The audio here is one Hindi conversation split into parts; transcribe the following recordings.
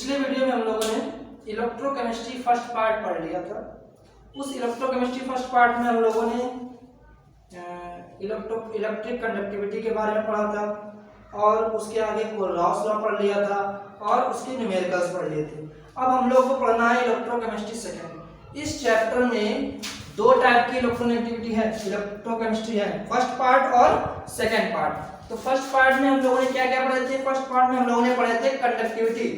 पिछले वीडियो में हम लोगों ने इलेक्ट्रोकेमिस्ट्री फर्स्ट पार्ट पढ़ लिया था। उस इलेक्ट्रोकेमिस्ट्री फर्स्ट पार्ट में हम लोगों ने इलेक्ट्रिक कंडक्टिविटी के बारे में पढ़ा था और उसके आगे कोलराउस लॉ पढ़ लिया था और उसके न्यूमेरिकल्स पढ़ लिए थे। अब हम लोग को पढ़ना है इलेक्ट्रोकेमिस्ट्री सेकंड। इस चैप्टर में दो टाइप की इलेक्ट्रोनेगेटिविटी है, इलेक्ट्रोकेमिस्ट्री है, फर्स्ट पार्ट और सेकंड पार्ट। तो फर्स्ट पार्ट में हम लोगों ने क्या क्या पढ़े थे? फर्स्ट पार्ट में हम लोगों ने पढ़े थे कंडक्टिविटी,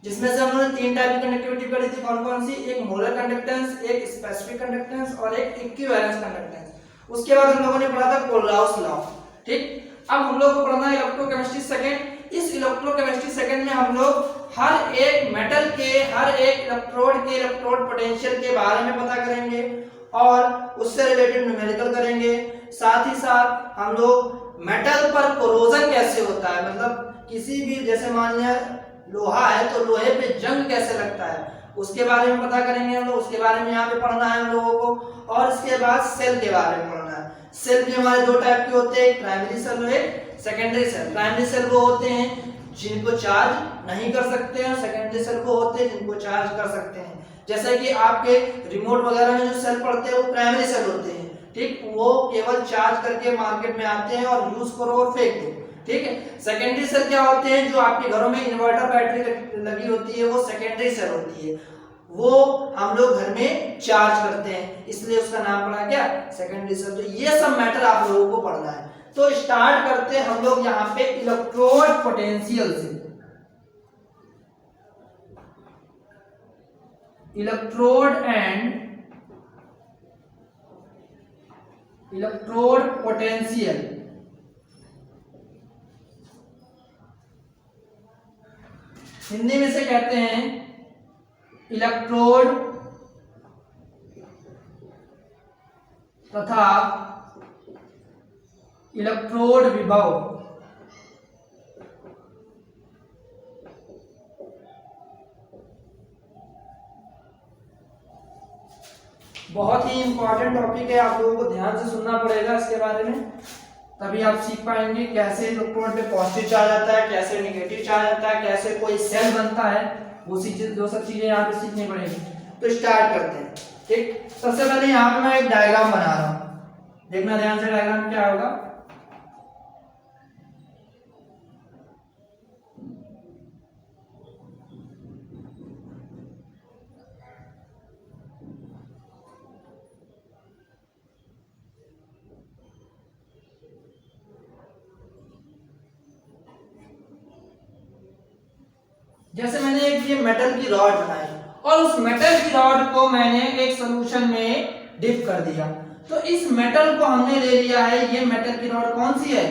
जिसमें से हम लोगों ने तीन टाइप की कंडक्टिविटी पढ़ी थी। कौन कौन सी? एक मोलर कंडक्टेंस, एक स्पेसिफिक कंडक्टेंस और एक इक्विवेलेंस कंडक्टेंस। उसके बाद हम लोगों ने पढ़ा था कोलराउस लॉ। ठीक, अब हम लोग को पढ़ना है इलेक्ट्रोकेमिस्ट्री सेकंड। इस इलेक्ट्रोकेमिस्ट्री सेकंड में हम लोग हर एक मेटल के, हर एक इलेक्ट्रोड के इलेक्ट्रोड पोटेंशियल के बारे में पता करेंगे और उससे रिलेटेड न्यूमेरिकल करेंगे। साथ ही साथ हम लोग मेटल पर कोरोजन कैसे होता है, मतलब किसी भी, जैसे मान लिया लोहा है तो लोहे पे जंग कैसे लगता है, उसके बारे में पता करेंगे हम लोग। उसके बारे में यहाँ पे पढ़ना है हम लोगों को। और इसके बाद सेल के बारे में पढ़ना है। सेल भी हमारे दो टाइप के होते हैं, एक प्राइमरी सेल और एक सेकेंडरी सेल। प्राइमरी सेल वो होते हैं जिनको चार्ज नहीं कर सकते हैं, सेकेंडरी सेल वो होते हैं जिनको चार्ज कर सकते हैं। जैसे कि आपके रिमोट वगैरह में जो सेल पड़ते हैं वो प्राइमरी सेल होते हैं। ठीक, वो केवल चार्ज करके मार्केट में आते हैं और यूज करो और फेंक दो। ठीक है। सेकेंडरी सेल क्या होते हैं? जो आपके घरों में इन्वर्टर बैटरी लगी होती है वो सेकेंडरी सेल होती है। वो हम लोग घर में चार्ज करते हैं, इसलिए उसका नाम पड़ा क्या? Secondary cell. तो ये सब मैटर आप लोगों को पढ़ना है। तो स्टार्ट करते हैं हम लोग यहाँ पे इलेक्ट्रोड पोटेंशियल से। Electrode and electrode potential. Hindi में से कहते हैं इलेक्ट्रोड तथा इलेक्ट्रोड विभव। बहुत ही इंपॉर्टेंट टॉपिक है, आप लोगों को ध्यान से सुनना पड़ेगा इसके बारे में, तभी आप सीख पाएंगे कैसे इलेक्ट्रोड पे पॉजिटिव चार्ज आता है, कैसे नेगेटिव चार्ज आता है, कैसे कोई सेल बनता है, वो सब चीजें यहाँ पे सीखनी पड़ेगी। तो स्टार्ट करते हैं। ठीक, सबसे पहले यहाँ पे मैं एक डायग्राम बना रहा हूँ, देखना ध्यान से डायग्राम क्या होगा। जैसे मैंने एक ये मेटल की रॉड बनाई और उस मेटल की रॉड को मैंने एक सॉल्यूशन में डिप कर दिया। तो इस मेटल को हमने ले लिया है, ये मेटल की रॉड कौन सी है?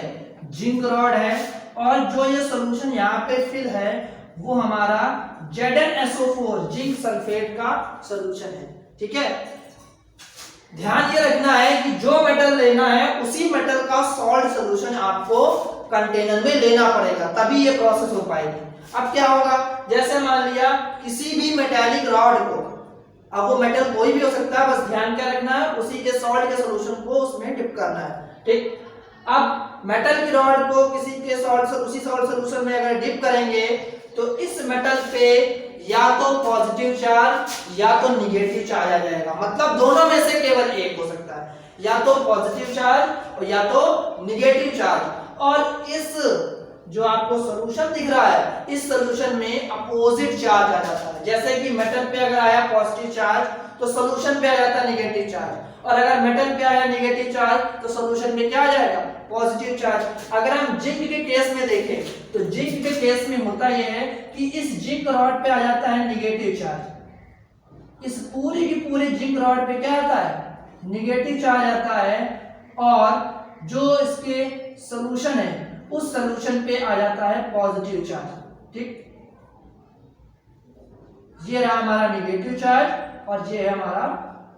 जिंक रॉड है। और जो ये सॉल्यूशन यहाँ पे फिल है वो हमारा ZnSO4 जिंक सल्फेट का सॉल्यूशन है। ठीक है, ध्यान ये रखना है कि जो मेटल लेना है उसी मेटल का सॉल्ट सॉल्यूशन आपको कंटेनर में लेना पड़ेगा, तभी ये प्रोसेस हो पाएगी। अब क्या होगा? जैसे मान लिया किसी भी मेटालिक रॉड को, अब वो मेटल कोई भी हो सकता है, बस ध्यान क्या रखना है, उसी के सॉल्ट के सॉल्यूशन को उसमें डिप करना है। ठीक, अब मेटल की रॉड को किसी के सॉल्ट से उसी सॉल्ट सॉल्यूशन में अगर डिप करेंगे तो इस मेटल पे या तो पॉजिटिव चार्ज या तो निगेटिव चार्ज आ जाएगा। मतलब दोनों में से केवल एक हो सकता है, या तो पॉजिटिव चार्ज और या तो निगेटिव चार्ज। और इस जो आपको सॉल्यूशन दिख रहा है, इस सॉल्यूशन में अपोजिट चार्ज आ जाता है। जैसे कि मेटल पे अगर आया पॉजिटिव चार्ज तो सॉल्यूशन पे आ जाता है नेगेटिव चार्ज, और अगर मेटल पे आया नेगेटिव चार्ज तो सॉल्यूशन में क्या आ जाएगा? Positive charge. अगर हम जिंक के केस में देखें तो जिंक के केस में होता यह है कि इस जिंक रॉड पे आ जाता है नेगेटिव चार्ज। इस पूरी की पूरी जिंक रॉड पे क्या आता है? नेगेटिव चार्ज आता है। और जो इसके सॉल्यूशन है उस सॉल्यूशन पे आ जाता है पॉजिटिव चार्ज। ठीक, ये रहा हमारा नेगेटिव चार्ज और ये है हमारा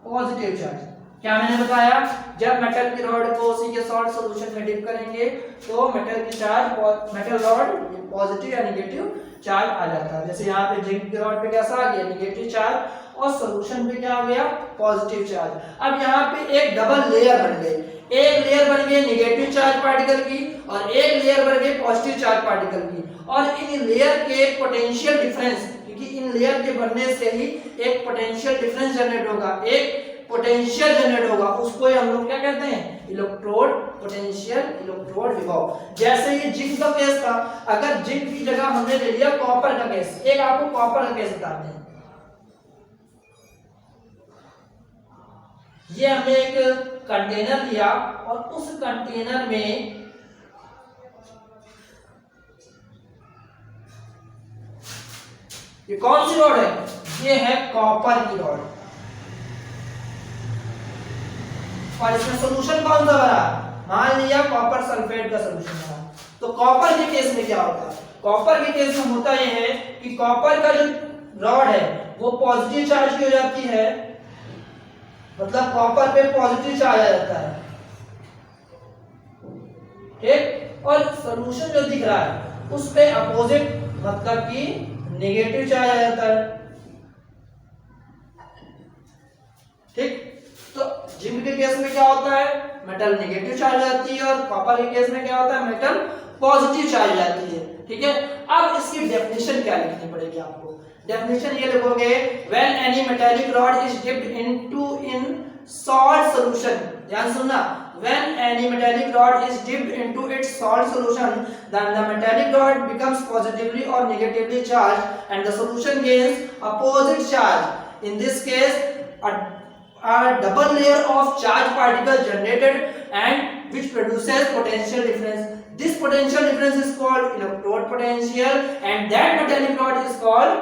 पॉजिटिव चार्ज। क्या मैंने बताया? जब मेटल की रॉड को उसी के सॉल्ट सॉल्यूशन में डिप करेंगे तो मेटल की चार्ज, मेटल रॉड पॉजिटिव या नेगेटिव चार्ज आ जाता है। जैसे यहाँ पे जिंक की रॉड पे कैसा आ गया? नेगेटिव चार्ज, और सॉल्यूशन पे क्या आ गया? Positive charge. अब यहाँ पे एक डबल लेयर बन गई, एक लेयर बन गई नेगेटिव चार्ज पार्टिकल की और एक लेयर बन गई पॉजिटिव चार्ज पार्टिकल की। और इन लेयर के पोटेंशियल डिफरेंस की लेयर के बनने से ही एक पोटेंशियल डिफरेंस जनरेट होगा, एक पोटेंशियल जनरेट होगा, उसको हम लोग क्या कहते हैं, इलेक्ट्रोड पोटेंशियल, इलेक्ट्रोड विभव। जैसे ये जिंक का केस था, अगर जिंक की जगह हमने ले लिया कॉपर का केस, एक आपको कॉपर का केस बताते हैं। ये हमने एक कंटेनर लिया और उस कंटेनर में ये कौन सी रॉड है, ये है कॉपर की रॉड, और इसमें सोल्यूशन कौन सा भरा, मान लिया कॉपर सल्फेट का सोल्यूशन भरा। तो कॉपर के केस में क्या होता है, कॉपर के केस में होता यह है कि कॉपर का जो रॉड है वो पॉजिटिव चार्ज की हो जाती है, मतलब कॉपर पे पॉजिटिव चार्ज आ जाता है, ठीक, और सोल्यूशन जो दिख रहा है उस पे अपोजिट मतलब कि नेगेटिव चार्ज आ जाता है, ठीक। तो जिंक के केस में क्या होता है, मेटल नेगेटिव चार्ज आती है, और कॉपर के केस में क्या होता है, मेटल पॉजिटिव चार्ज आती है, ठीक है। अब इसकी डेफिनेशन क्या लिखनी पड़ेगी आपको, डेफिनेशन ये लिखोगे, when any metallic rod is dipped into in salt solution, ध्यान सुनना, when any metallic rod is dipped into its salt solution, then the metallic rod becomes positively or negatively charged and the solution gains opposite charge. In this case, a double layer of charge particles generated and which produces potential difference. This potential difference is called electrode potential and that metallic rod is called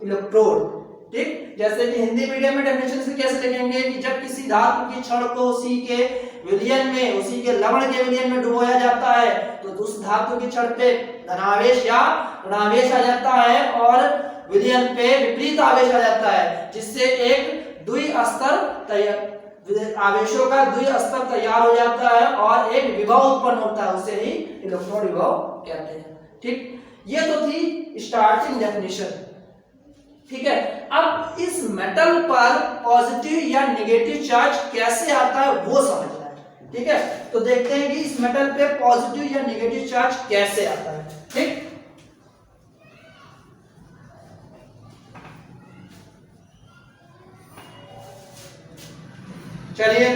electrode, ठीक। जैसे कि हिंदी मीडियम में डेफिनेशन से कैसे लिखेंगे कि जब किसी धातु की छड़ को उसी के विलयन में, उसी के लवण के विलयन में डुबोया जाता है तो उस धातु की छड़ पे धनावेश या ऋणावेश आ जाता है और विलयन पे विपरीत आवेश आ जाता है, जिससे एक द्विस्तर तैयार, आवेशों का द्विस्तर तैयार हो जाता है और एक विभव उत्पन्न होता है, उसे ही इलेक्ट्रोड विभव कहते हैं, ठीक। ये तो थी स्टार्टिंग डेफिनेशन, ठीक है। अब इस मेटल पर पॉजिटिव या नेगेटिव चार्ज कैसे आता है वो समझना है, ठीक है। तो देखते हैं कि इस मेटल पे पॉजिटिव या नेगेटिव चार्ज कैसे आता है, ठीक। चलिए,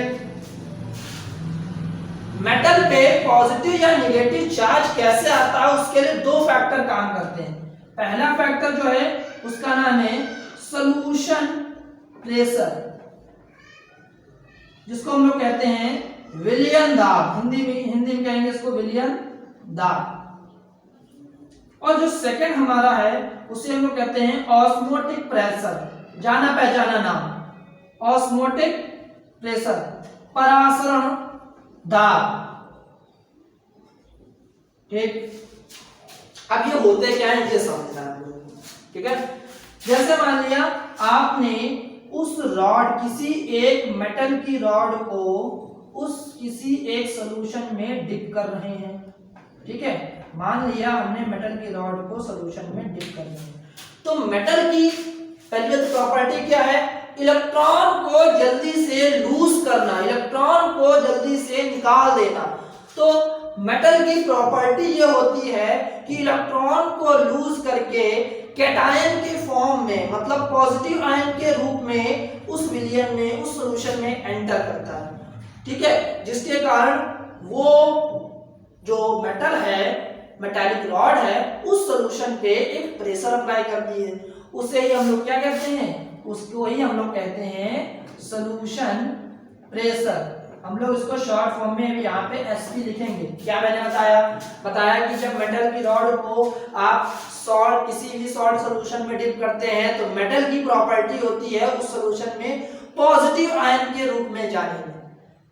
मेटल पे पॉजिटिव या नेगेटिव चार्ज कैसे आता है उसके लिए दो फैक्टर काम करते हैं। पहला फैक्टर जो है उसका नाम है सॉल्यूशन प्रेशर, जिसको हम लोग कहते हैं विलयन दाब, हिंदी में कहेंगे इसको विलयन दाब। और जो सेकंड हमारा है उसे हम लोग कहते हैं ऑस्मोटिक प्रेशर, जाना पहचाना नाम, ऑस्मोटिक प्रेशर, परासरण दाब, ठीक। अब ये होते क्या है ये समझना है, ठीक है। जैसे मान लिया आपने उस रॉड, किसी एक मेटल की रॉड को उस किसी एक सॉल्यूशन में डिप कर रहे हैं, ठीक है। मान लिया हमने मेटल की रॉड को सॉल्यूशन में डिप कर रहे हैं, तो मेटल की पहली प्रॉपर्टी क्या है, इलेक्ट्रॉन को जल्दी से लूज करना, इलेक्ट्रॉन को जल्दी से निकाल देना। तो मेटल की प्रॉपर्टी ये होती है कि इलेक्ट्रॉन को लूज करके कैटायन के फॉर्म में, मतलब पॉजिटिव आयन के रूप में उस विलयन में, उस सॉल्यूशन में एंटर करता है, ठीक है। जिसके कारण वो जो मेटल है, मेटालिक रॉड है, उस सॉल्यूशन पे एक प्रेशर अप्लाई करती है, उसे ही हम लोग क्या कहते हैं, उसको ही हम लोग कहते हैं सॉल्यूशन प्रेशर। हम लोग इसको शॉर्ट फॉर्म में यहाँ पे एसपी लिखेंगे। क्या मैंने बताया कि जब मेटल की रॉड को आप सॉल्ट, किसी भी सॉल्ट सॉल्यूशन में डिप करते हैं तो मेटल की प्रॉपर्टी होती है उस सॉल्यूशन में पॉजिटिव आयन के रूप में जाने में,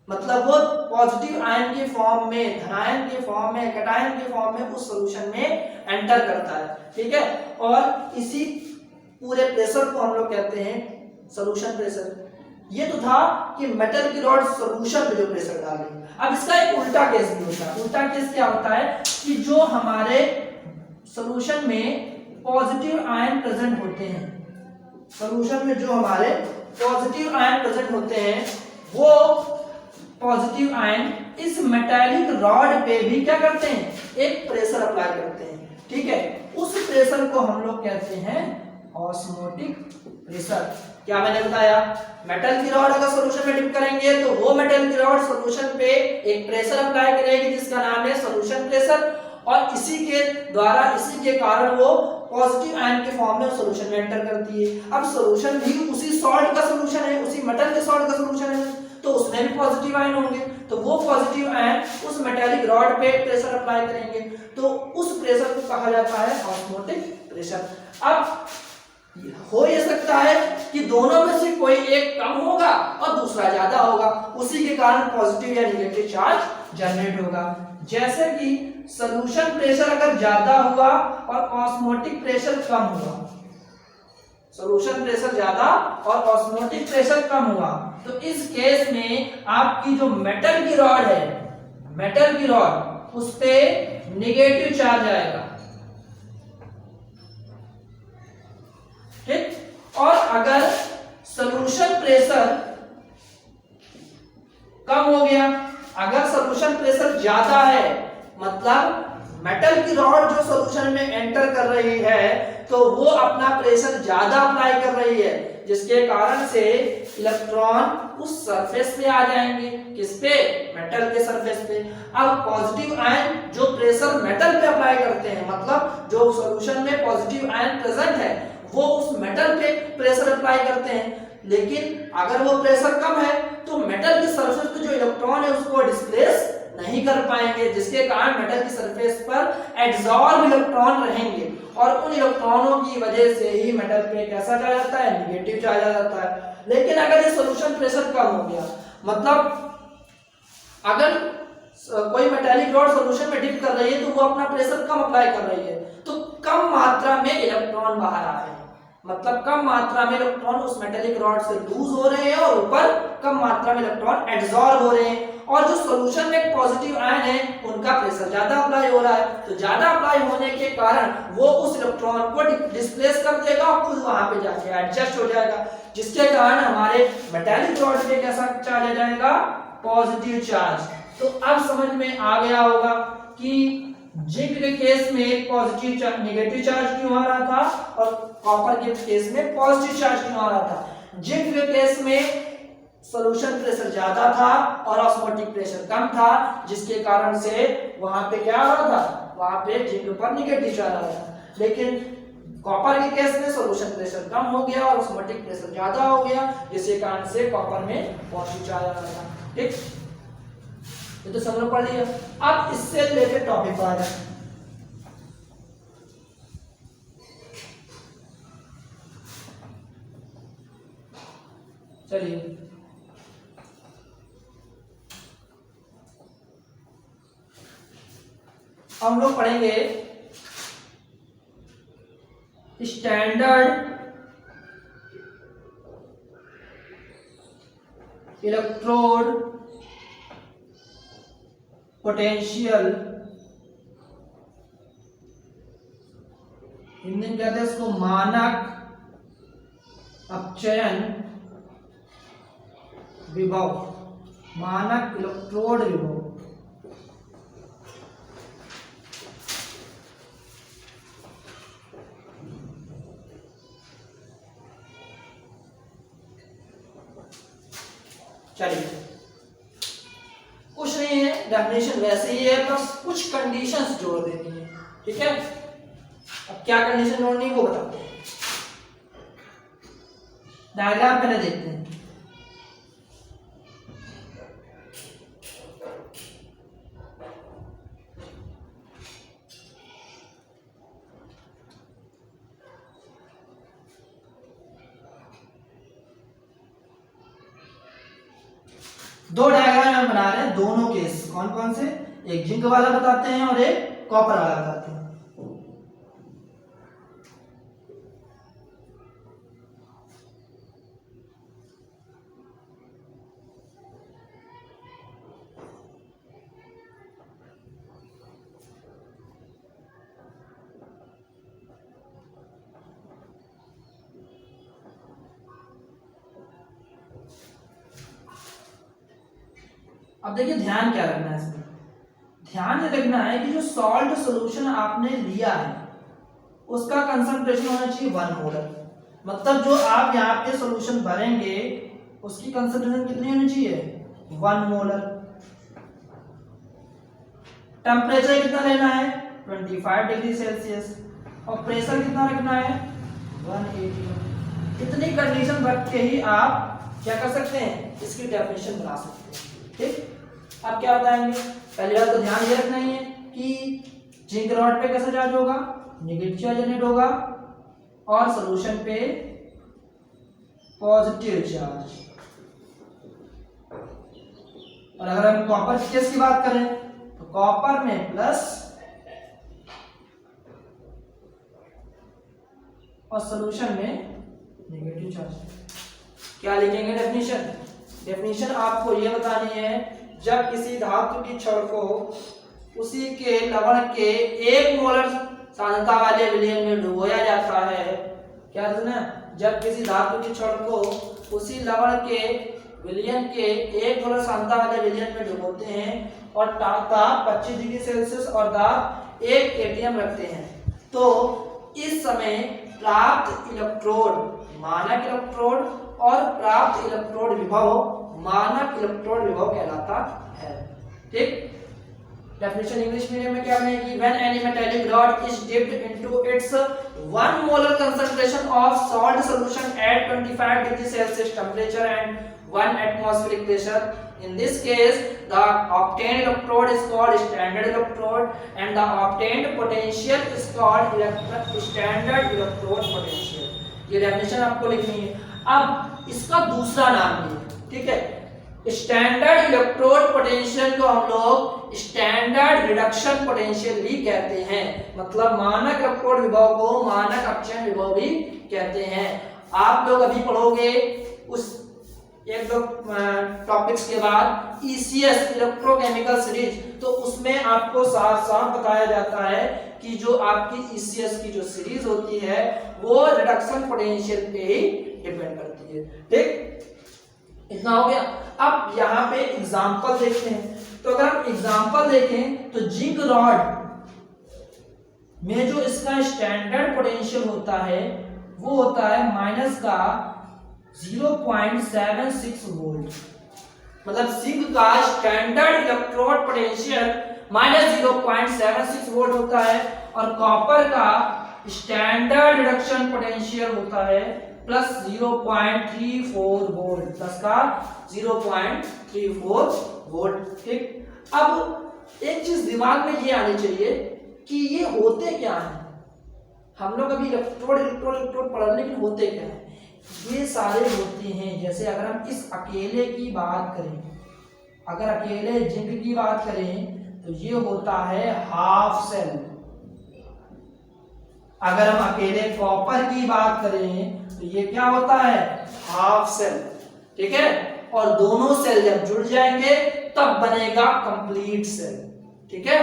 मतलब वो पॉजिटिव आयन के फॉर्म में, धनायन के फॉर्म में, कैटायन के फॉर्म में उस सॉल्यूशन में एंटर करता है, ठीक है। और इसी पूरे प्रेशर को हम लोग कहते हैं सॉल्यूशन प्रेशर। ये तो था कि मेटल की रॉड सॉल्यूशन में जो प्रेशर डालेंगे। अब इसका एक उल्टा केस भी होता है। उल्टा केस क्या होता है कि जो हमारे सॉल्यूशन में पॉजिटिव आयन प्रेजेंट होते हैं, सॉल्यूशन में जो हमारे पॉजिटिव आयन प्रेजेंट होते हैं, वो पॉजिटिव आयन इस मेटालिक रॉड पे भी क्या करते हैं, एक प्रेशर अप्लाई करते हैं, ठीक है। उस प्रेशर को हम लोग कहते हैं ऑस्मोटिक प्रेशर। क्या मैंने बताया, मेटल की रॉड अगर सॉल्यूशन में डिप करेंगे तो वो मेटल की रॉड सॉल्यूशन पे एक प्रेशर अप्लाई करेगी जिसका नाम है सॉल्यूशन प्रेशर, और इसी के कारण वो पॉजिटिव आयन के फॉर्म में सॉल्यूशन में एंटर करती है। अब सॉल्यूशन भी उसी सॉल्ट का सॉल्यूशन है, उसी मेटल के सॉल्ट का सॉल्यूशन है, तो उसमें भी पॉजिटिव आयन होंगे, तो वो पॉजिटिव आयन उस मेटालिक रॉड पे प्रेशर अप्लाई करेंगे, तो उस प्रेशर को कहा जाता है ऑस्मोटिक प्रेशर। अब हो ये सकता है कि दोनों में से कोई एक कम होगा और दूसरा ज्यादा होगा, उसी के कारण पॉजिटिव या नेगेटिव चार्ज जनरेट होगा। जैसे कि सॉल्यूशन प्रेशर अगर ज्यादा हुआ और ऑस्मोटिक प्रेशर कम हुआ, सॉल्यूशन प्रेशर ज्यादा और ऑस्मोटिक प्रेशर कम हुआ, तो इस केस में आपकी जो मेटल की रॉड है, मेटल की रॉड, उस पे नेगेटिव चार्ज आएगा, ठीक। और अगर सॉल्यूशन प्रेशर कम हो गया, अगर सॉल्यूशन प्रेशर ज्यादा है, मतलब मेटल की रॉड जो सॉल्यूशन में एंटर कर रही है तो वो अपना प्रेशर ज्यादा अप्लाई कर रही है, जिसके कारण से इलेक्ट्रॉन उस सरफेस पे आ जाएंगे, किस पे, मेटल के सरफेस पे। अब पॉजिटिव आयन जो प्रेशर मेटल पे अप्लाई करते हैं, मतलब जो सॉल्यूशन में पॉजिटिव आयन प्रेजेंट है वो उस मेटल पे प्रेशर अप्लाई करते हैं, लेकिन अगर वो प्रेशर कम है तो मेटल की सरफेस पे जो इलेक्ट्रॉन है उसको डिस्प्लेस नहीं कर पाएंगे, जिसके कारण मेटल की सरफेस पर एड्सॉर्ब इलेक्ट्रॉन रहेंगे और उन इलेक्ट्रॉनों की वजह से ही मेटल पे कैसा चार्ज आता है, नेगेटिव चार्ज आ जाता है। लेकिन अगर ये सॉल्यूशन प्रेशर कम हो गया, मतलब अगर कोई मेटालिक रॉड सॉल्यूशन में डिप कर रही है तो वो अपना प्रेशर कम अप्लाई कर रही है, तो कम मात्रा में इलेक्ट्रॉन बाहर आ रहे हैं, मतलब कम मात्रा में इलेक्ट्रॉन उस मेटालिक रॉड से लूज हो रहे हैं और ऊपर कम मात्रा में इलेक्ट्रॉन एब्जॉर्ब हो रहे हैं, और जो सॉल्यूशन में पॉजिटिव आयन है उनका प्रेशर ज्यादा अप्लाई हो रहा है, तो ज्यादा अप्लाई होने के कारण वो उस इलेक्ट्रॉन को डिस्प्लेस कर देगा और खुद वहां पे जाके एडजस्ट हो जाएगा, जिसके कारण हमारे मेटालिक रॉड पे कैसा चार्ज आ जाएगा, पॉजिटिव चार्ज। तो अब समझ में आ गया होगा कि जिंक के केस में पॉजिटिव चार्ज, नेगेटिव चार्ज क्यों आ रहा था और कॉपर के केस में पॉजिटिव चार्ज क्यों आ रहा था। जिंक के केस में सॉल्यूशन प्रेशर ज्यादा था और ऑस्मोटिक प्रेशर कम था, जिसके कारण से वहां पे क्या आ रहा था, वहां पे जिंक पर नेगेटिव चार्ज आ रहा था। लेकिन कॉपर के केस में सॉल्यूशन प्रेशर कम हो गया और ऑस्मोटिक प्रेशर ज्यादा हो गया, जिसके कारण से कॉपर में पॉजिटिव चार्ज आ रहा था, ठीक। ये तो सब लोग पढ़ लिया। अब इससे रिलेटेड टॉपिक पर आ जाए, चलिए हम लोग पढ़ेंगे स्टैंडर्ड इलेक्ट्रोड पोटेंशियल, हिंदी में कहते हैं इसको मानक अपचयन विभव, मानक इलेक्ट्रोड विभव। चलिए कुछ नहीं है, डेफिनेशन वैसे ही है, बस कुछ कंडीशंस जोड़ देनी है, ठीक है। अब क्या कंडीशन जोड़नी है वो बताते हैं, डायग्राम पहले देखते हैं। दो डायग्राम हम बना रहे हैं, दोनों केस कौन कौन से, एक जिंक वाला बताते हैं और एक कॉपर वाला बताते हैं। अब देखिए ध्यान क्या रखना है इसमें, ध्यान ये रखना है कि जो सॉल्ट सॉल्यूशन आपने लिया है उसका कंसंट्रेशन होना चाहिए 1 मोलर, मतलब जो आप यहाँ पे सॉल्यूशन भरेंगे उसकी कंसंट्रेशन कितनी होनी चाहिए, 1 मोलर। टेम्परेचर कितना लेना है, 25 डिग्री सेल्सियस, और प्रेशर कितना रखना है, 180। इतनी कंडीशन रख के ही आप क्या कर सकते हैं, इसकी डेफिनेशन बना सकते हैं। ठीक, आप क्या बताएंगे, पहली बात तो ध्यान ये रखना ही है कि जिंक रॉड पे कैसा चार्ज होगा, नेगेटिव चार्ज जनरेट होगा, और सॉल्यूशन पे पॉजिटिव चार्ज। और अगर हम कॉपर के केस की बात करें तो कॉपर में प्लस और सॉल्यूशन में नेगेटिव चार्ज। क्या लिखेंगे डेफिनेशन, डेफिनेशन आपको यह बतानी है, जब किसी धातु की छड़ को उसी के लवण के 1 मोलर सांद्रता वाले विलयन में डुबोया जाता है, क्या सुना, जब किसी धातु की छड़ को उसी लवण के विलयन के 1 मोलर सांद्रता वाले विलयन में डुबोते हैं और ताप 25 डिग्री सेल्सियस और दाब 1 एटीएम रखते हैं, तो इस समय प्राप्त इलेक्ट्रोड मानक इलेक्ट्रोड और प्राप्त इलेक्ट्रोड विभव मानक इलेक्ट्रोड विभव कहलाता है। ठीक, डेफिनेशन इंग्लिश मीडियम में क्या बनेगी, when any metallic rod is dipped into its 1 molar concentration of salt solution at 25 degree Celsius temperature and 1 atmospheric pressure, in this case the obtained electrode is called standard electrode and the obtained potential is called standard electrode potential। ये डेफिनेशन आपको लिखनी है। अब इसका दूसरा नाम भी है, ठीक है, स्टैंडर्ड इलेक्ट्रोड पोटेंशियल को हम लोग स्टैंडर्ड रिडक्शन पोटेंशियल भी कहते हैं, मतलब मानक इलेक्ट्रोड विभव को मानक अपचयन विभव भी कहते हैं। आप लोग अभी पढ़ोगे उस एक दो टॉपिक्स के बाद ECS इलेक्ट्रोकेमिकल सीरीज, तो उसमें आपको साफ साफ बताया जाता है कि जो आपकी ECS की जो सीरीज होती है वो रिडक्शन पोटेंशियल पे ही डिपेंड करती है। ठीक, इतना हो गया। अब यहाँ पे एग्जांपल देखते हैं, तो अगर हम एग्जांपल देखें तो जिंक रॉड में जो इसका स्टैंडर्ड पोटेंशियल होता है वो होता है माइनस का 0.76 वोल्ट, मतलब जिंक का स्टैंडर्ड इलेक्ट्रोड पोटेंशियल -0.76 वोल्ट होता है, और कॉपर का स्टैंडर्ड रिडक्शन पोटेंशियल होता है +0.34 वोल्ट, प्लस का 0.34 वोल्ट। ठीक, अब एक चीज दिमाग में ये आनी चाहिए कि ये होते क्या हैं, हम लोग अभी इलेक्ट्रोड इलेक्ट्रोड इलेक्ट्रोड पढ़, लेकिन होते क्या हैं, ये सारे होते हैं, जैसे अगर हम इस अकेले की बात करें, अगर अकेले जिंक की बात करें तो ये होता है हाफ सेल। अगर हम अकेले कॉपर की बात करें तो ये क्या होता है, हाफ सेल। ठीक है, और दोनों सेल जब जुड़ जाएंगे तब बनेगा कंप्लीट सेल। ठीक है,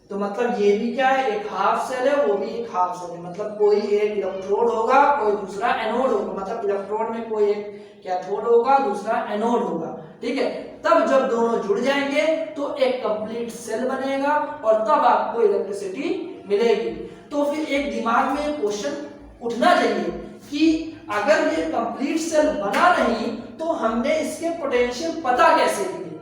तो मतलब ये भी क्या है, एक हाफ सेल है, वो भी एक हाफ सेल है, मतलब कोई एक इलेक्ट्रोड होगा कोई दूसरा एनोड होगा, मतलब इलेक्ट्रोड में कोई एक कैथोड होगा दूसरा एनोड होगा। ठीक है, तब जब दोनों जुड़ जाएंगे तो एक कंप्लीट सेल बनेगा और तब आपको इलेक्ट्रिसिटी मिलेगी। तो फिर एक दिमाग में क्वेश्चन उठना चाहिए कि अगर ये कंप्लीट सेल बना नहीं तो हमने इसके पोटेंशियल पता कैसे किए।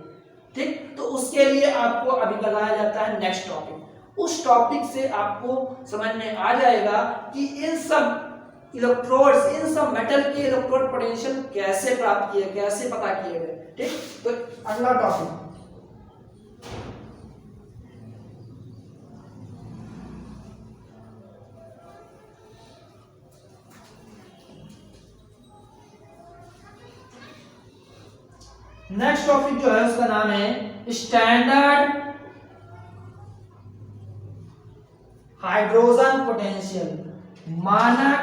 ठीक, तो उसके लिए आपको अभी बताया जाता है नेक्स्ट टॉपिक, उस टॉपिक से आपको समझ में आ जाएगा कि इन सब इलेक्ट्रोड्स, इन सब मेटल के इलेक्ट्रोड पोटेंशियल कैसे प्राप्त किए, कैसे पता किए गए। ठीक, तो अगला टॉपिक नेक्स्ट टॉपिक जो है उसका नाम है स्टैंडर्ड हाइड्रोजन पोटेंशियल, मानक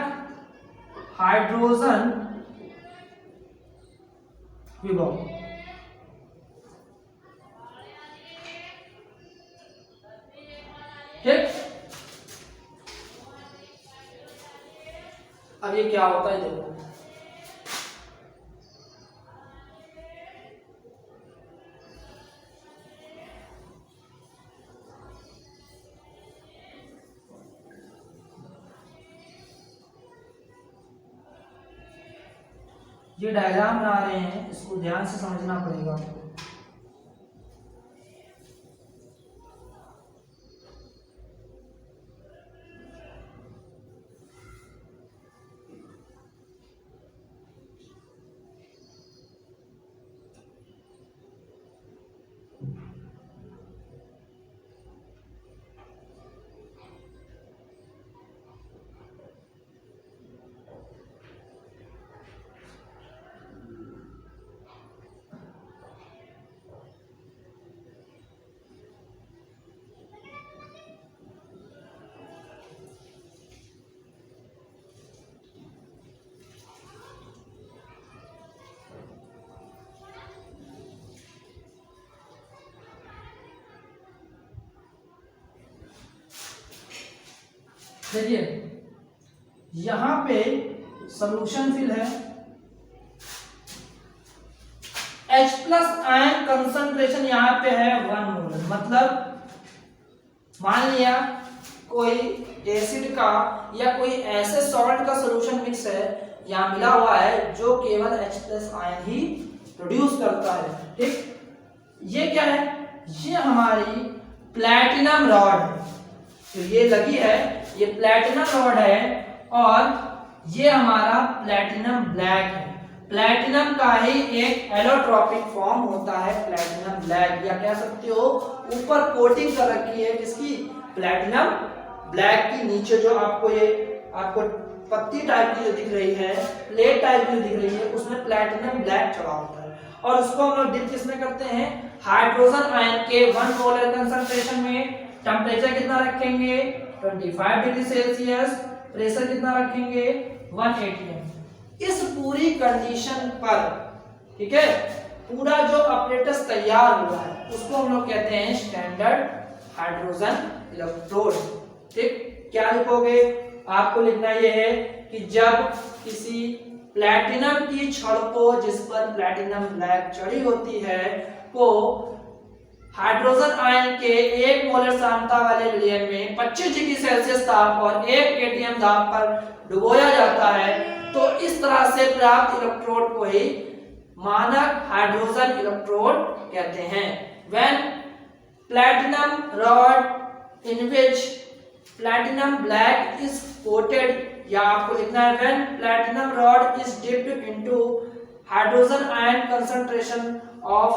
हाइड्रोजन विभव। ठीक, अब ये क्या होता है देखो, ये डायग्राम बना रहे हैं, इसको ध्यान से समझना पड़ेगा आपको। देखिए यहां पे सॉल्यूशन फिल है, H प्लस आयन कंसंट्रेशन यहाँ पे है 1 मोल। मतलब मान लिया कोई एसिड का या कोई ऐसे सॉल्ट का सॉल्यूशन मिक्स है, यहाँ मिला हुआ है जो केवल H प्लस आयन ही प्रोड्यूस करता है। ठीक, ये क्या है, ये हमारी प्लैटिनम रॉड है, तो ये लगी है, ये प्लैटिनम रॉड है और ये हमारा प्लैटिनम ब्लैक है। प्लैटिनम का ही एक एलोट्रोपिक फॉर्म होता है प्लैटिनम ब्लैक, या कह सकते हो ऊपर कोटिंग कर रखी है किसकी, प्लैटिनम ब्लैक की। नीचे जो आपको ये आपको पत्ती टाइप की जो दिख रही है, प्लेट टाइप की दिख रही है, उसमें प्लैटिनम ब्लैक चढ़ा होता है। और उसको हम लोग डिप किसमें करते हैं, हाइड्रोजन आयन के 1 मोलर कंसंट्रेशन में। टेम्परेचर कितना रखेंगे, 25 डिग्री सेल्सियस। प्रेशर कितना रखेंगे, 1 atm। इस पूरी कंडीशन पर, ठीक है, पूरा जो अपरेटस तैयार हुआ है उसको हम लोग कहते हैं स्टैंडर्ड हाइड्रोजन इलेक्ट्रोड। ठीक, क्या लिखोगे, आपको लिखना यह है कि जब किसी प्लैटिनम की छड़ को, जिस पर प्लैटिनम ब्लैक चढ़ी होती है, को हाइड्रोजन आयन के 1 मोलर सांद्रता वाले विलयन में 25 डिग्री सेल्सियस ताप और 1 atm दाब पर डुबोया जाता है, तो इस तरह से प्राप्त इलेक्ट्रोड को ही मानक हाइड्रोजन इलेक्ट्रोड कहते हैं। When platinum rod in which platinum black is coated, या आपको लिखना है when platinum rod is dipped into hydrogen ion concentration of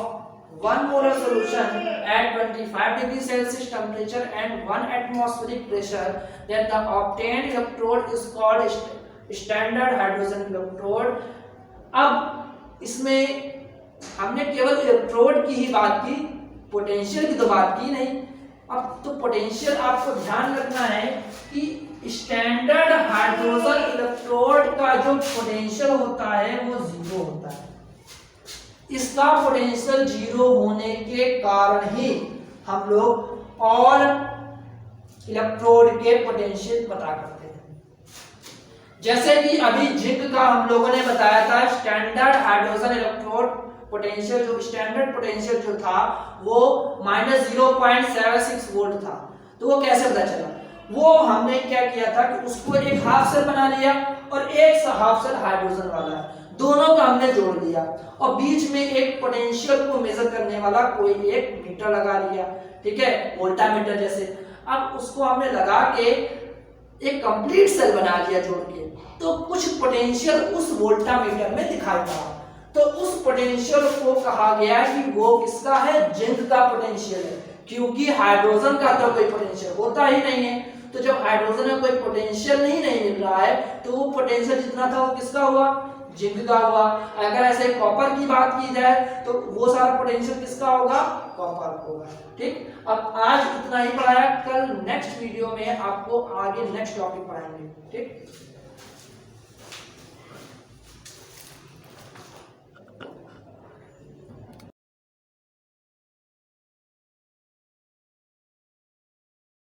1 molar solution at 25 degree Celsius temperature and 1 atmospheric pressure, then the obtained electrode is called standard hydrogen electrode। अब इसमें हमने केवल इलेक्ट्रोड की ही बात की, पोटेंशियल की तो बात की नहीं। अब तो पोटेंशियल आपको ध्यान रखना है कि स्टैंडर्ड हाइड्रोजन इलेक्ट्रोड का जो पोटेंशियल होता है वो 0 होता है। इसका पोटेंशियल 0 होने के कारण ही हम लोग और इलेक्ट्रोड के पोटेंशियल पता करते हैं। जैसे कि अभी जिंक का हम लोगों ने बताया था स्टैंडर्ड हाइड्रोजन इलेक्ट्रोड पोटेंशियल, जो स्टैंडर्ड पोटेंशियल जो था वो -0.76 वोल्ट था। तो वो कैसे पता चला, वो हमने क्या किया था कि उसको एक हाफ सेल बना लिया और एक हाफ सेल हाइड्रोजन वाला है, दोनों का हमने जोड़ दिया और बीच में एक पोटेंशियल को मेजर करने वाला कोई एक मीटर लगा लिया, ठीक है, वोल्टामीटर जैसे। अब उसको हमने लगा के एक कंप्लीट सेल बना लिया जोड़ के, तो कुछ पोटेंशियल उस वोल्टामीटर में दिखाई पड़ा, तो उस पोटेंशियल को कहा गया कि वो किसका है, जिंक का पोटेंशियल है, क्योंकि हाइड्रोजन का तो कोई पोटेंशियल होता ही नहीं है। तो जब हाइड्रोजन में कोई पोटेंशियल नहीं मिल रहा है तो वो पोटेंशियल जितना था वो किसका हुआ, जिंक का हुआ। अगर ऐसे कॉपर की बात की जाए तो वो सारा पोटेंशियल किसका होगा, कॉपर होगा। ठीक, अब आज इतना ही पढ़ाया, कल नेक्स्ट वीडियो में आपको आगे नेक्स्ट टॉपिक पढ़ाएंगे। ठीक।